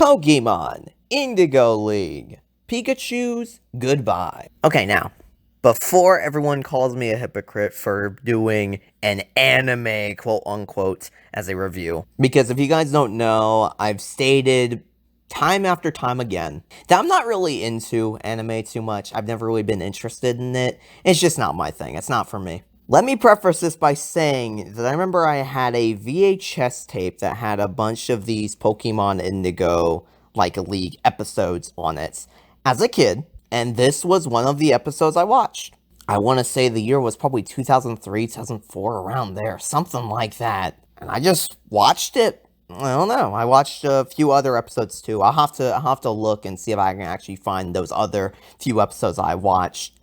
Pokemon Indigo League. Pikachu's goodbye. Okay, now, before everyone calls me a hypocrite for doing an anime, quote unquote, as a review, because if you guys don't know, I've stated time after time again that I'm not really into anime too much. I've never really been interested in it. It's just not my thing. It's not for me. Let me preface this by saying that I remember I had a VHS tape that had a bunch of these Pokemon Indigo, League episodes on it as a kid, and this was one of the episodes I watched. I want to say the year was probably 2003, 2004, around there, something like that. And I just watched it. I don't know. I watched a few other episodes too. I'll have to look and see if I can actually find those other few episodes I watched.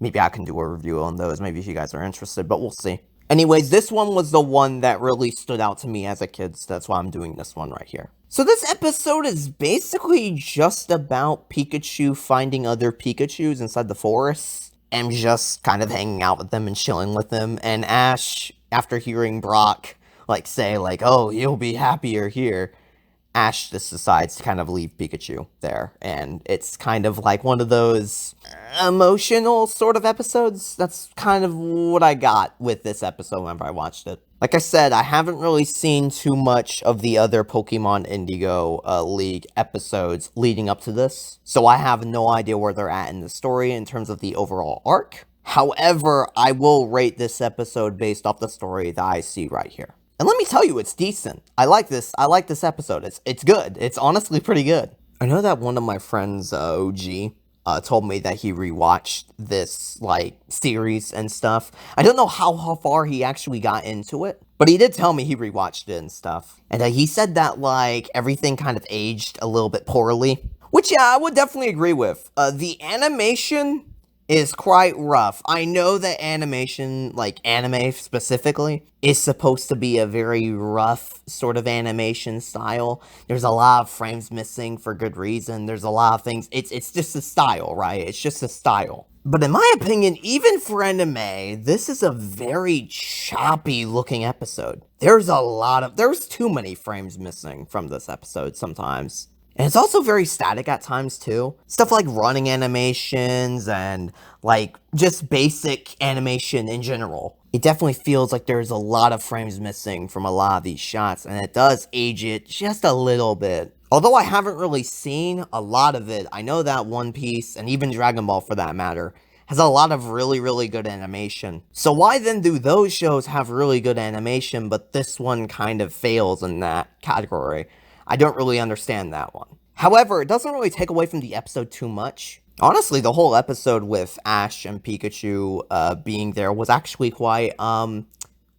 Maybe I can do a review on those, maybe if you guys are interested, but we'll see. Anyways, this one was the one that really stood out to me as a kid, so that's why I'm doing this one right here. So this episode is basically just about Pikachu finding other Pikachus inside the forest, and just kind of hanging out with them and chilling with them, and Ash, after hearing Brock, say, oh, you'll be happier here, Ash just decides to kind of leave Pikachu there, and it's kind of like one of those emotional sort of episodes. That's kind of what I got with this episode whenever I watched it. Like I said, I haven't really seen too much of the other Pokemon Indigo League episodes leading up to this, so I have no idea where they're at in the story in terms of the overall arc. However, I will rate this episode based off the story that I see right here. And let me tell you, it's decent. I like this episode. It's good. It's honestly pretty good. I know that one of my friends, OG, told me that he rewatched this, series and stuff. I don't know how far he actually got into it, but he did tell me he rewatched it and stuff. And he said that, everything kind of aged a little bit poorly. Which, yeah, I would definitely agree with. The animation is quite rough. I know that animation, anime specifically, is supposed to be a very rough sort of animation style. There's a lot of frames missing for good reason. There's a lot of things. It's just a style, right? It's just a style. But in my opinion, even for anime, this is a very choppy looking episode. There's too many frames missing from this episode sometimes. And it's also very static at times, too. Stuff like running animations and, just basic animation in general. It definitely feels like there's a lot of frames missing from a lot of these shots, and it does age it just a little bit. Although I haven't really seen a lot of it, I know that One Piece, and even Dragon Ball for that matter, has a lot of really, really good animation. So why then do those shows have really good animation, but this one kind of fails in that category? I don't really understand that one. However, it doesn't really take away from the episode too much. Honestly, the whole episode with Ash and Pikachu being there was actually quite,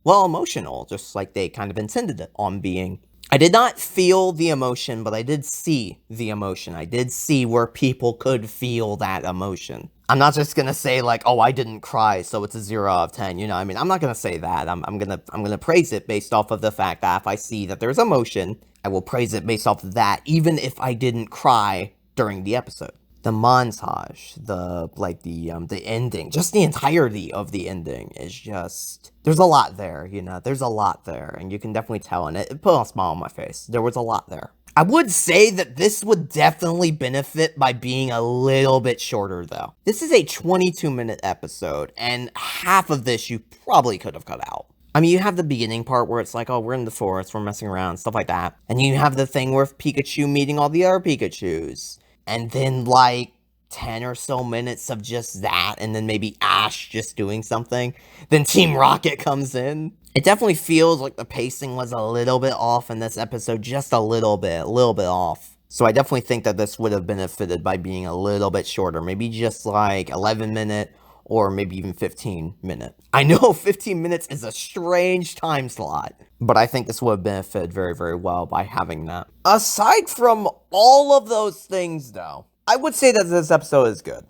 emotional, just like they kind of intended it on being. I did not feel the emotion, but I did see the emotion. I did see where people could feel that emotion. I'm not just gonna say, oh, I didn't cry, so it's a 0 out of 10, you know what I mean? I'm not gonna say that. I'm gonna praise it based off of the fact that if I see that there's emotion, I will praise it based off of that, even if I didn't cry during the episode. The montage, the ending, just the entirety of the ending is just, there's a lot there, there's a lot there, and you can definitely tell, and it put a smile on my face. There was a lot there. I would say that this would definitely benefit by being a little bit shorter, though. This is a 22-minute episode, and half of this you probably could have cut out. I mean, you have the beginning part where it's oh, we're in the forest, we're messing around, stuff like that. And you have the thing where Pikachu meeting all the other Pikachus. And then, 10 or so minutes of just that, and then maybe Ash just doing something. Then Team Rocket comes in. It definitely feels like the pacing was a little bit off in this episode, just a little bit off. So I definitely think that this would have benefited by being a little bit shorter, maybe just 11-minute, or maybe even 15-minute. I know 15 minutes is a strange time slot, but I think this would have benefited very, very well by having that. Aside from all of those things, though, I would say that this episode is good.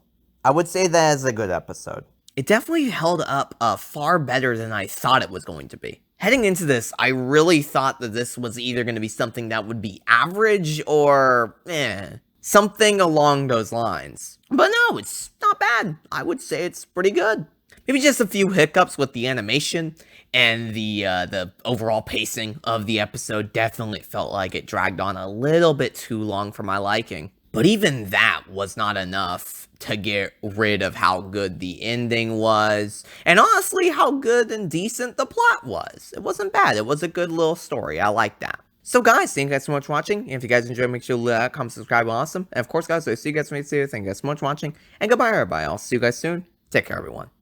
I would say that is a good episode. It definitely held up far better than I thought it was going to be. Heading into this, I really thought that this was either going to be something that would be average or, something along those lines. But no, it's not bad. I would say it's pretty good. Maybe just a few hiccups with the animation. and the overall pacing of the episode definitely felt like it dragged on a little bit too long for my liking. But even that was not enough to get rid of how good the ending was, and honestly, how good and decent the plot was. It wasn't bad. It was a good little story. I like that. So guys, thank you guys so much for watching. If you guys enjoyed, make sure to like, comment, subscribe, awesome. And of course, guys, I see you guys next video. Thank you guys so much for watching, and goodbye, everybody. I'll see you guys soon. Take care, everyone.